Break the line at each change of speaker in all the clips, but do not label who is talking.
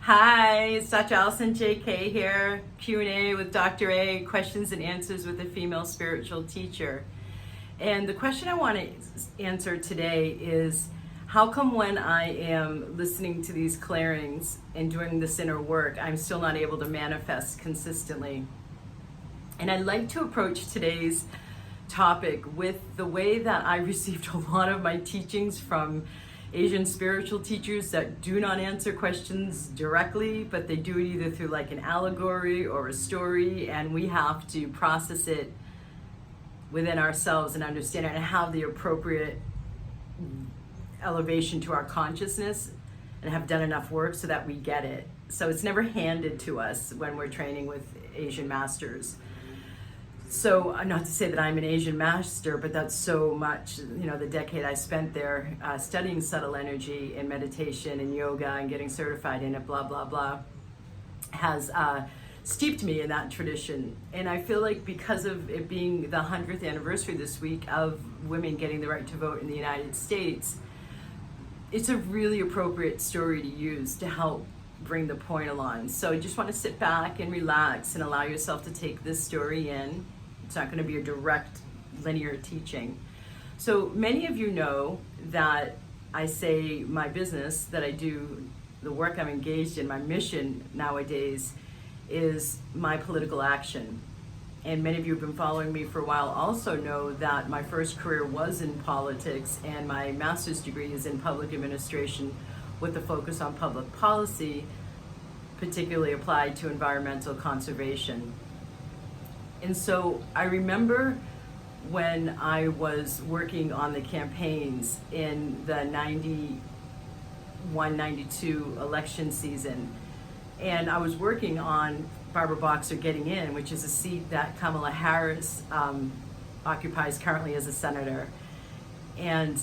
Hi, it's Dr. Allison J.K. here, Q&A with Dr. A, questions and answers with a female spiritual teacher. And the question I want to answer today is, how come when I am listening to these clearings and doing this inner work, I'm still not able to manifest consistently? And I'd like to approach today's topic with the way that I received a lot of my teachings from Asian spiritual teachers that do not answer questions directly, but they do it either through like an allegory or a story, and we have to process it within ourselves and understand it and have the appropriate elevation to our consciousness and have done enough work so that we get it. So it's never handed to us when we're training with Asian masters. So not to say that I'm an Asian master, but that's so much, the decade I spent there studying subtle energy and meditation and yoga and getting certified in it, blah, blah, blah, has steeped me in that tradition. And I feel like because of it being the 100th anniversary this week of women getting the right to vote in the United States, it's a really appropriate story to use to help bring the point along. So you just want to sit back and relax and allow yourself to take this story in. It's not going to be a direct linear teaching. So many of you know that I say my business, that I do, the work I'm engaged in, my mission nowadays is my political action. And many of you have been following me for a while also know that my first career was in politics and my master's degree is in public administration with a focus on public policy, particularly applied to environmental conservation. And so I remember when I was working on the campaigns in the 91-92 election season, and I was working on Barbara Boxer getting in, which is a seat that Kamala Harris occupies currently as a senator. And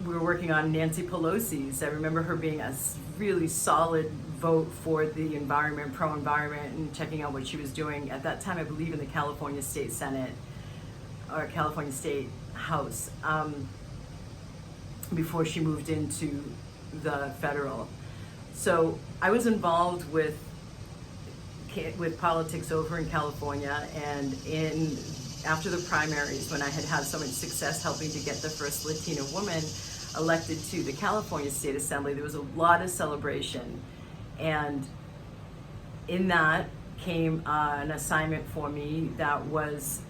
we were working on Nancy Pelosi's. I remember her being a really solid vote for the environment, pro-environment, and checking out what she was doing at that time, I believe in the California State Senate or California State House, before she moved into the federal. So I was involved with politics over in California, and after the primaries, when I had so much success helping to get the first Latina woman elected to the California State Assembly, there was a lot of celebration. And in that came an assignment for me that was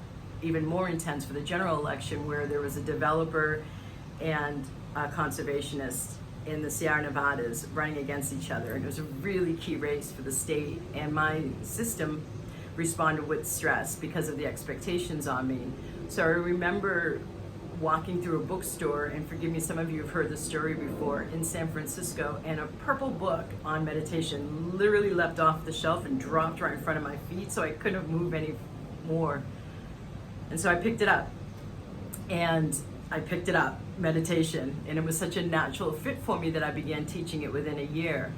even more intense for the general election, where there was a developer and a conservationist in the Sierra Nevadas running against each other. And it was a really key race for the state. And my system responded with stress because of the expectations on me. So I remember walking through a bookstore, and forgive me, some of you have heard the story before, in San Francisco, and a purple book on meditation literally leapt off the shelf and dropped right in front of my feet, so I couldn't move any more. And so I picked it up, meditation, and it was such a natural fit for me that I began teaching it within a year.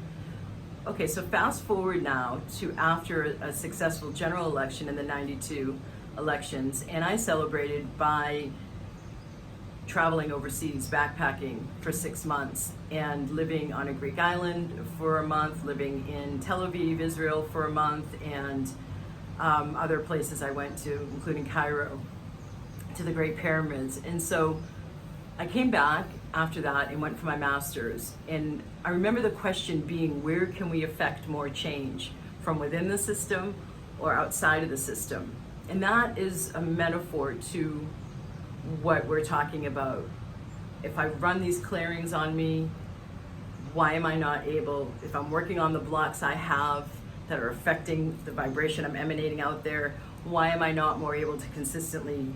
Okay, so fast forward now to after a successful general election in the 92 elections, and I celebrated by traveling overseas, backpacking for 6 months, and living on a Greek island for a month, living in Tel Aviv, Israel for a month, and other places I went to, including Cairo, to the Great Pyramids. And so I came back after that and went for my master's. And I remember the question being, where can we affect more change, from within the system or outside of the system? And that is a metaphor to what we're talking about. If I run these clearings on me, why am I not able, if I'm working on the blocks I have that are affecting the vibration I'm emanating out there, why am I not more able to consistently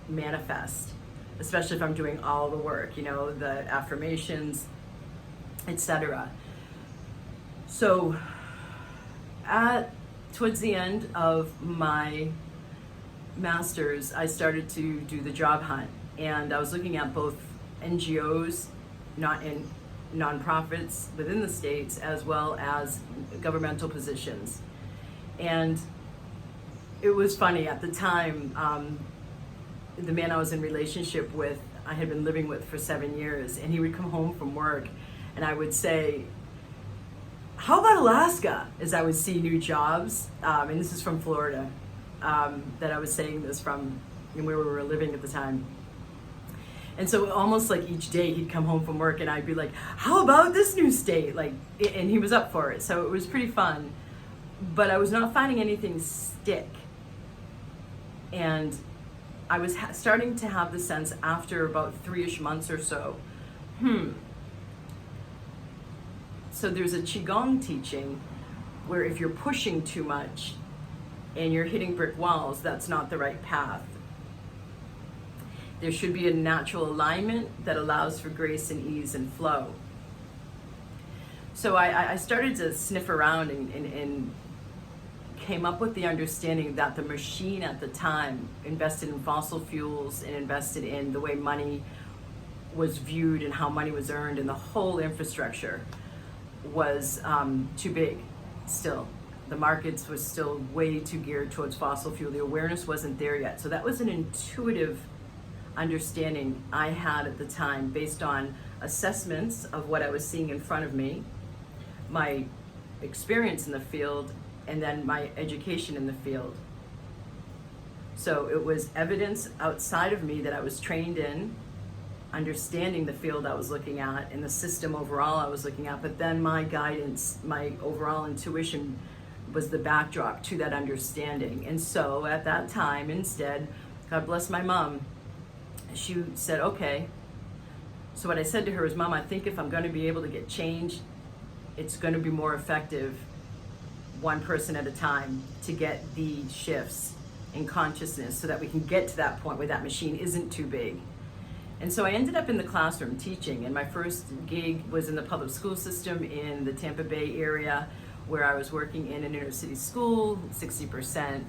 manifest? Especially if I'm doing all the work, the affirmations, etc. So towards the end of my master's, I started to do the job hunt, and I was looking at both NGOs, nonprofits within the states, as well as governmental positions. And it was funny at the time. The man I was in relationship with, I had been living with for 7 years, and he would come home from work, and I would say, how about Alaska? As I would see new jobs, and this is from Florida, that I was saying this from, where we were living at the time. And so almost like each day he'd come home from work and I'd be like, how about this new state? Like, and he was up for it. So it was pretty fun, but I was not finding anything stick. And I was starting to have the sense after about 3-ish months or so, so there's a Qigong teaching where if you're pushing too much and you're hitting brick walls, that's not the right path. There should be a natural alignment that allows for grace and ease and flow. So I started to sniff around and came up with the understanding that the machine at the time invested in fossil fuels and invested in the way money was viewed and how money was earned, and the whole infrastructure was too big still. The markets was still way too geared towards fossil fuel. The awareness wasn't there yet. So that was an intuitive understanding I had at the time based on assessments of what I was seeing in front of me, my experience in the field, and then my education in the field. So it was evidence outside of me that I was trained in, understanding the field I was looking at and the system overall I was looking at, but then my guidance, my overall intuition was the backdrop to that understanding. And so at that time, instead, God bless my mom, she said, okay. So what I said to her is, Mom, I think if I'm going to be able to get change, it's going to be more effective one person at a time to get the shifts in consciousness so that we can get to that point where that machine isn't too big. And so I ended up in the classroom teaching, and my first gig was in the public school system in the Tampa Bay area, where I was working in an inner city school, 60%,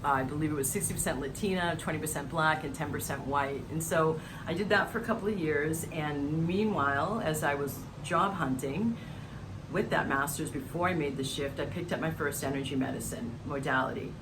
I believe it was 60% Latina, 20% Black, and 10% white. And so I did that for a couple of years, and meanwhile, as I was job hunting with that master's before I made the shift, I picked up my first energy medicine modality,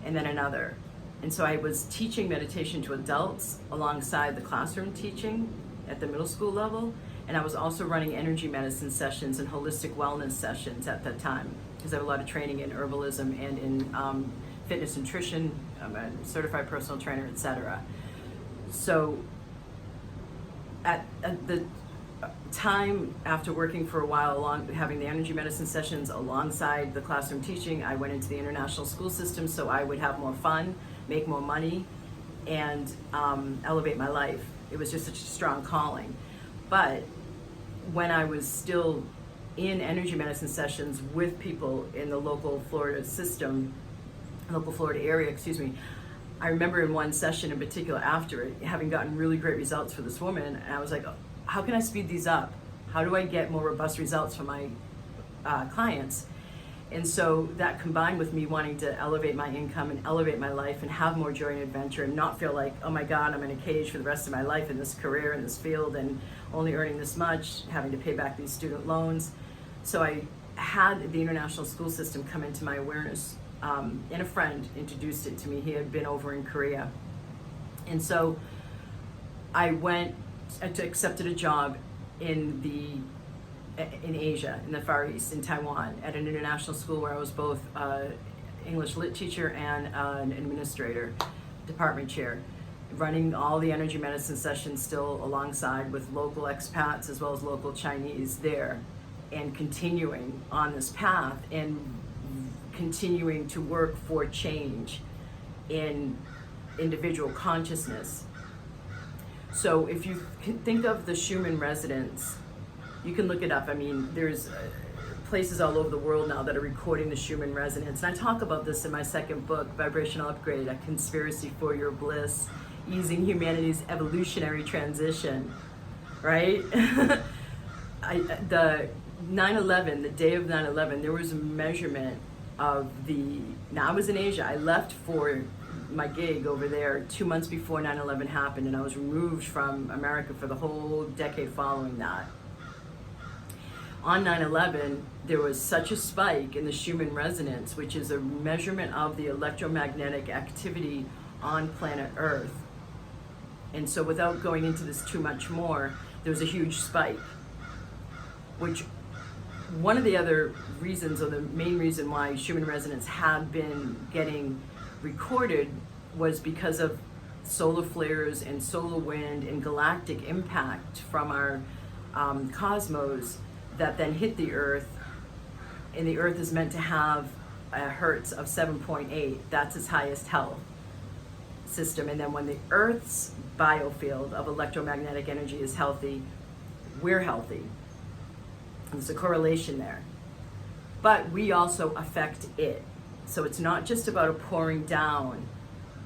and then another. And so I was teaching meditation to adults alongside the classroom teaching at the middle school level, and I was also running energy medicine sessions and holistic wellness sessions at that time, because I have a lot of training in herbalism and in fitness nutrition. I'm a certified personal trainer, etc. So at the time after working for a while, along having the energy medicine sessions alongside the classroom teaching, I went into the international school system so I would have more fun, make more money, and elevate my life. It was just such a strong calling. But when I was still in energy medicine sessions with people in the local Florida area, I remember in one session in particular after it, having gotten really great results for this woman, and I was like, how can I speed these up? How do I get more robust results for my clients? And so that combined with me wanting to elevate my income and elevate my life and have more joy and adventure and not feel like, oh my God, I'm in a cage for the rest of my life in this career, in this field, and only earning this much, having to pay back these student loans. So I had the international school system come into my awareness, and a friend introduced it to me. He had been over in Korea. And so I accepted a job in Asia, in the Far East, in Taiwan, at an international school where I was both English lit teacher and an administrator, department chair, running all the energy medicine sessions still alongside with local expats as well as local Chinese there, and continuing on this path and continuing to work for change in individual consciousness. So if you think of the Schumann resonance, you can look it up. I mean, there's places all over the world now that are recording the Schumann resonance. And I talk about this in my second book, Vibrational Upgrade, A Conspiracy for Your Bliss, Easing Humanity's Evolutionary Transition, right? The 9/11, the day of 9/11, there was a measurement of now I was in Asia. I left for my gig over there 2 months before 9/11 happened, and I was removed from America for the whole decade following that. On 9/11, there was such a spike in the Schumann resonance, which is a measurement of the electromagnetic activity on planet Earth. And so without going into this too much more, there was a huge spike, which one of the other reasons, or the main reason why Schumann resonance had been getting recorded, was because of solar flares and solar wind and galactic impact from our cosmos that then hit the Earth. And the Earth is meant to have a hertz of 7.8. That's its highest health system. And then when the Earth's biofield of electromagnetic energy is healthy, we're healthy. There's a correlation there. But we also affect it. So it's not just about a pouring down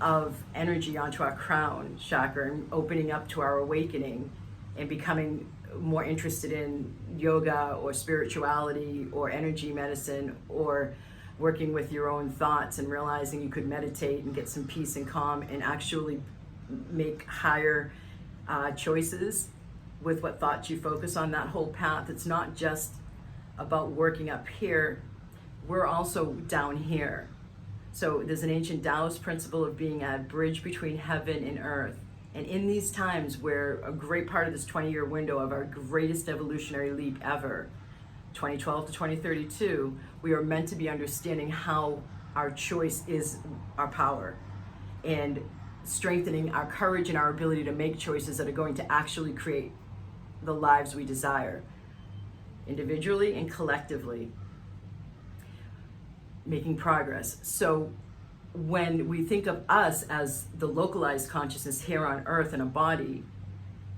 of energy onto our crown chakra and opening up to our awakening and becoming more interested in yoga or spirituality or energy medicine, or working with your own thoughts and realizing you could meditate and get some peace and calm and actually make higher choices with what thoughts you focus on. That whole path, it's not just about working up here, we're also down here. So there's an ancient Taoist principle of being a bridge between heaven and earth. And in these times where a great part of this 20-year window of our greatest evolutionary leap ever, 2012 to 2032, we are meant to be understanding how our choice is our power, and strengthening our courage and our ability to make choices that are going to actually create the lives we desire, individually and collectively, making progress. So when we think of us as the localized consciousness here on Earth in a body,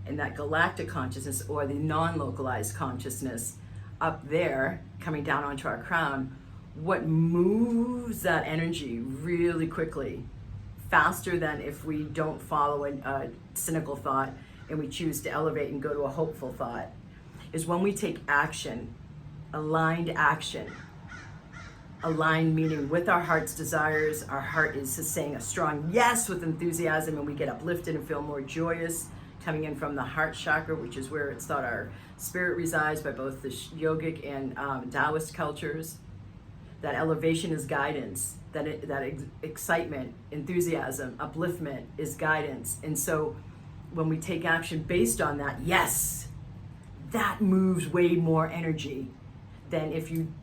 and that galactic consciousness, or the non-localized consciousness up there coming down onto our crown, what moves that energy really quickly, faster than if we don't follow a cynical thought and we choose to elevate and go to a hopeful thought, is when we take action, aligned action. Aligned meaning with our heart's desires. Our heart is saying a strong yes with enthusiasm, and we get uplifted and feel more joyous, coming in from the heart chakra, which is where it's thought our spirit resides by both the yogic and Taoist cultures. That elevation is guidance. That excitement, enthusiasm, upliftment is guidance. And so when we take action based on that, yes, that moves way more energy than if you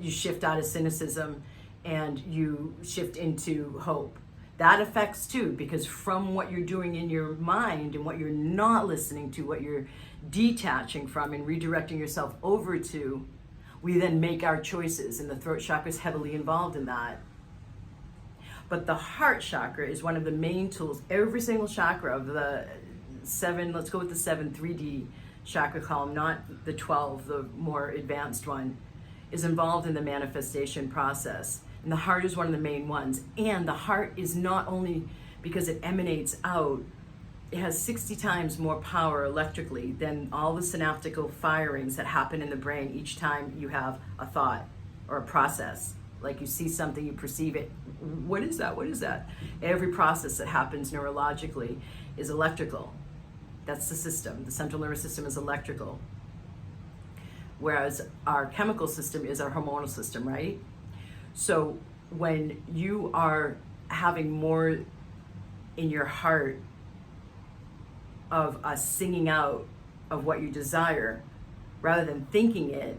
shift out of cynicism and you shift into hope. That affects too, because from what you're doing in your mind and what you're not listening to, what you're detaching from and redirecting yourself over to, we then make our choices, and the throat chakra is heavily involved in that. But the heart chakra is one of the main tools. Every single chakra of the 7, let's go with the 7 3D chakra column, not the 12, the more advanced one, is involved in the manifestation process. And the heart is one of the main ones. And the heart is not only because it emanates out, it has 60 times more power electrically than all the synaptical firings that happen in the brain each time you have a thought or a process. Like you see something, you perceive it. What is that? What is that? Every process that happens neurologically is electrical. That's the system. The central nervous system is electrical. Whereas our chemical system is our hormonal system, right? So when you are having more in your heart of a singing out of what you desire, rather than thinking it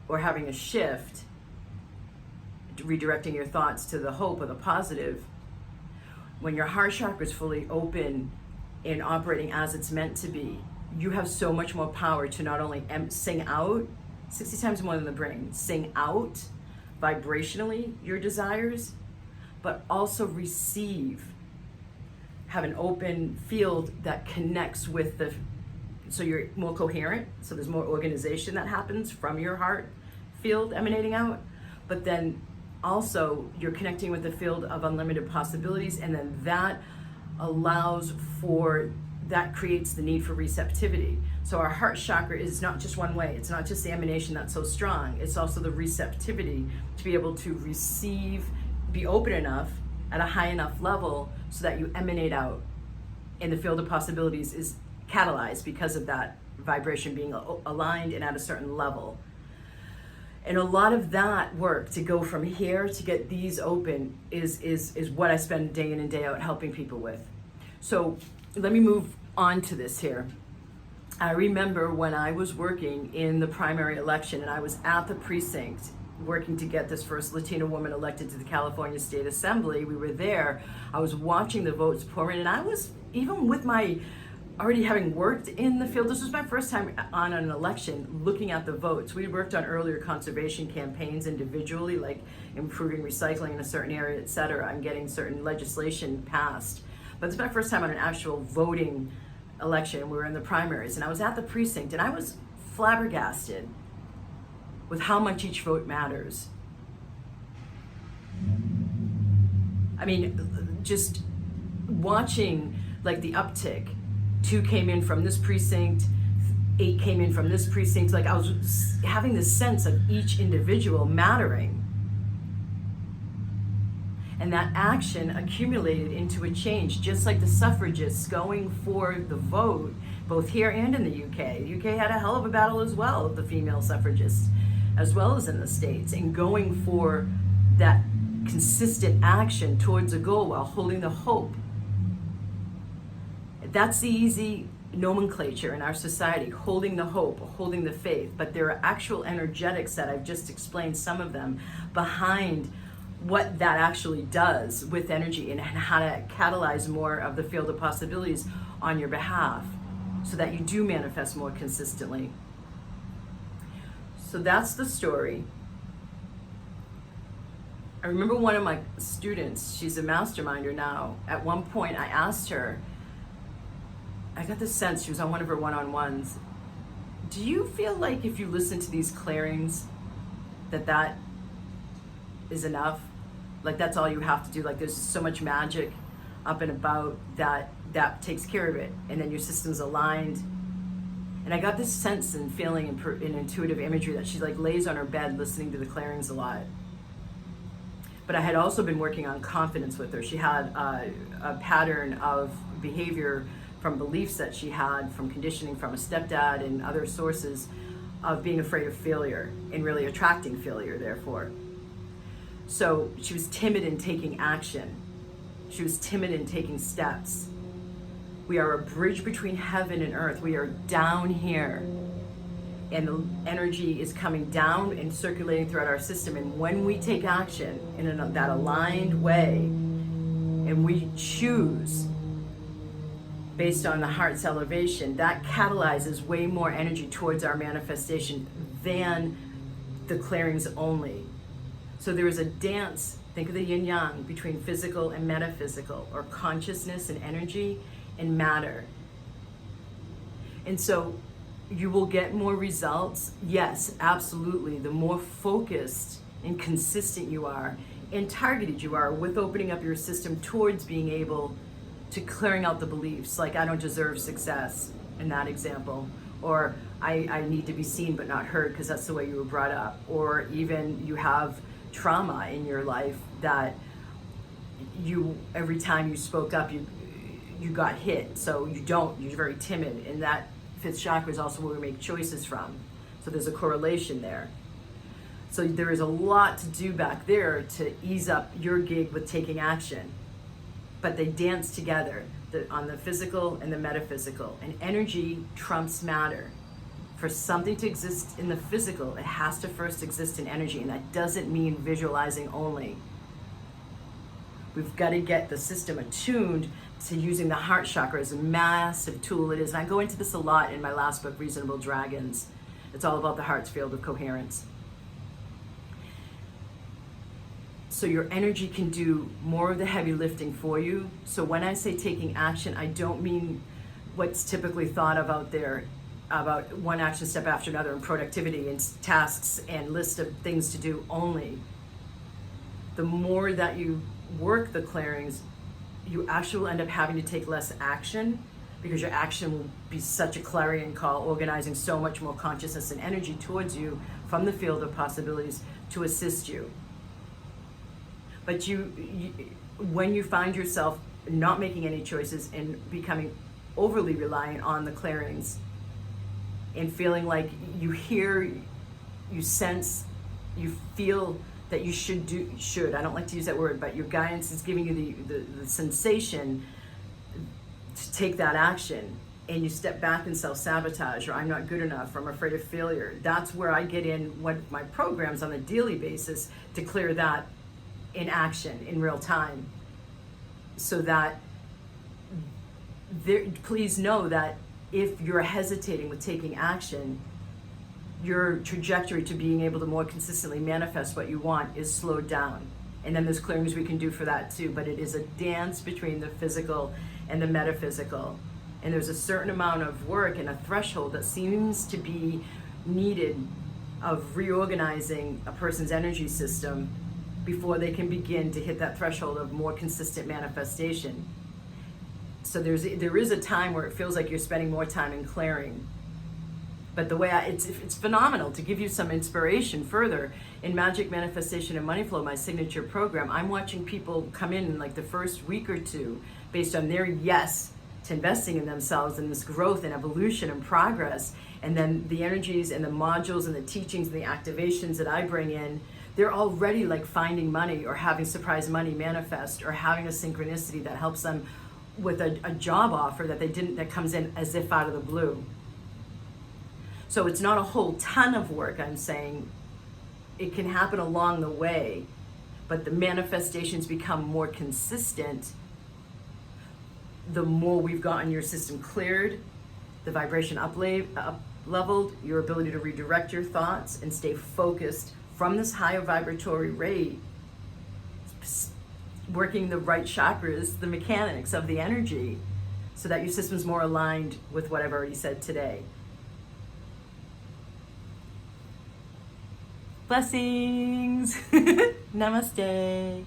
or having a shift, redirecting your thoughts to the hope or the positive, when your heart chakra is fully open and operating as it's meant to be, you have so much more power to not only sing out, 60 times more than the brain, sing out vibrationally your desires, but also receive, have an open field that connects with so you're more coherent, so there's more organization that happens from your heart field emanating out, but then also you're connecting with the field of unlimited possibilities, and then that creates the need for receptivity. So our heart chakra is not just one way. It's not just the emanation that's so strong. It's also the receptivity to be able to receive, be open enough at a high enough level so that you emanate out. And the field of possibilities is catalyzed because of that vibration being aligned and at a certain level. And a lot of that work to go from here to get these open is what I spend day in and day out helping people with. So let me move on to this here. I remember when I was working in the primary election and I was at the precinct working to get this first Latina woman elected to the California State Assembly. We were there. I was watching the votes pour in, and I was, even with my already having worked in the field, this was my first time on an election looking at the votes. We worked on earlier conservation campaigns individually, like improving recycling in a certain area, et cetera, and getting certain legislation passed. But this is my first time on an actual voting election. We were in the primaries, and I was at the precinct, and I was flabbergasted with how much each vote matters. I mean, just watching like the uptick. 2 came in from this precinct, 8 came in from this precinct. Like, I was having this sense of each individual mattering. And that action accumulated into a change, just like the suffragists going for the vote, both here and in the UK. The UK had a hell of a battle as well, the female suffragists, as well as in the States, and going for that consistent action towards a goal while holding the hope. That's the easy nomenclature in our society, holding the hope, holding the faith. But there are actual energetics that I've just explained, some of them, behind what that actually does with energy and how to catalyze more of the field of possibilities on your behalf so that you do manifest more consistently. So that's the story. I remember one of my students, she's a masterminder now. At one point I asked her, I got the sense, she was on one of her one-on-ones, do you feel like if you listen to these clearings that is enough? Like that's all you have to do? Like there's so much magic up and about that takes care of it, and then your system's aligned. And I got this sense and feeling in intuitive imagery that she like lays on her bed listening to the clearings a lot. But I had also been working on confidence with her. She had a pattern of behavior from beliefs that she had from conditioning from a stepdad and other sources of being afraid of failure and really attracting failure, therefore. So she was timid in taking action. She was timid in taking steps. We are a bridge between heaven and earth. We are down here, and the energy is coming down and circulating throughout our system. And when we take action in that aligned way, and we choose based on the heart's elevation, that catalyzes way more energy towards our manifestation than the clearings only. So there is a dance, think of the yin yang, between physical and metaphysical, or consciousness and energy and matter. And so you will get more results. Yes, absolutely. The more focused and consistent you are and targeted you are with opening up your system towards being able to clearing out the beliefs, like I don't deserve success in that example, or I need to be seen but not heard because that's the way you were brought up, or even you have trauma in your life that you, every time you spoke up, you got hit, so you're very timid, and that 5th chakra is also where we make choices from. So there's a correlation there. So there is a lot to do back there to ease up your gig with taking action. But they dance together on the physical and the metaphysical. And energy trumps matter. For something to exist in the physical, it has to first exist in energy. And that doesn't mean visualizing only. We've got to get the system attuned to using the heart chakra as a massive tool it is. And I go into this a lot in my last book, Reasonable Dragons. It's all about the heart's field of coherence. So your energy can do more of the heavy lifting for you. So when I say taking action, I don't mean what's typically thought of out there about one action step after another and productivity and tasks and list of things to do only. The more that you work the clearings, you actually will end up having to take less action, because your action will be such a clarion call, organizing so much more consciousness and energy towards you from the field of possibilities to assist you. But you, when you find yourself not making any choices and becoming overly reliant on the clearings and feeling like you hear, you sense, you feel that you should, I don't like to use that word, but your guidance is giving you the sensation to take that action, and you step back and self-sabotage, or I'm not good enough, or I'm afraid of failure, that's where I get in one of my programs on a daily basis to clear that in action, in real time. So that please know that if you're hesitating with taking action, your trajectory to being able to more consistently manifest what you want is slowed down. And then there's clearings we can do for that too, but it is a dance between the physical and the metaphysical. And there's a certain amount of work and a threshold that seems to be needed of reorganizing a person's energy system before they can begin to hit that threshold of more consistent manifestation. So there is a time where it feels like you're spending more time in clearing. But the way it's phenomenal. To give you some inspiration further, in Magic Manifestation and Money Flow, my signature program, I'm watching people come in like the first week or two based on their yes to investing in themselves and this growth and evolution and progress. And then the energies and the modules and the teachings and the activations that I bring in, they're already like finding money or having surprise money manifest or having a synchronicity that helps them with a job offer that comes in as if out of the blue. So it's not a whole ton of work, I'm saying. It can happen along the way, but the manifestations become more consistent the more we've gotten your system cleared, the vibration up leveled, your ability to redirect your thoughts and stay focused from this higher vibratory rate, working the right chakras, the mechanics of the energy, so that your system's more aligned with what I've already said today. Blessings. Namaste.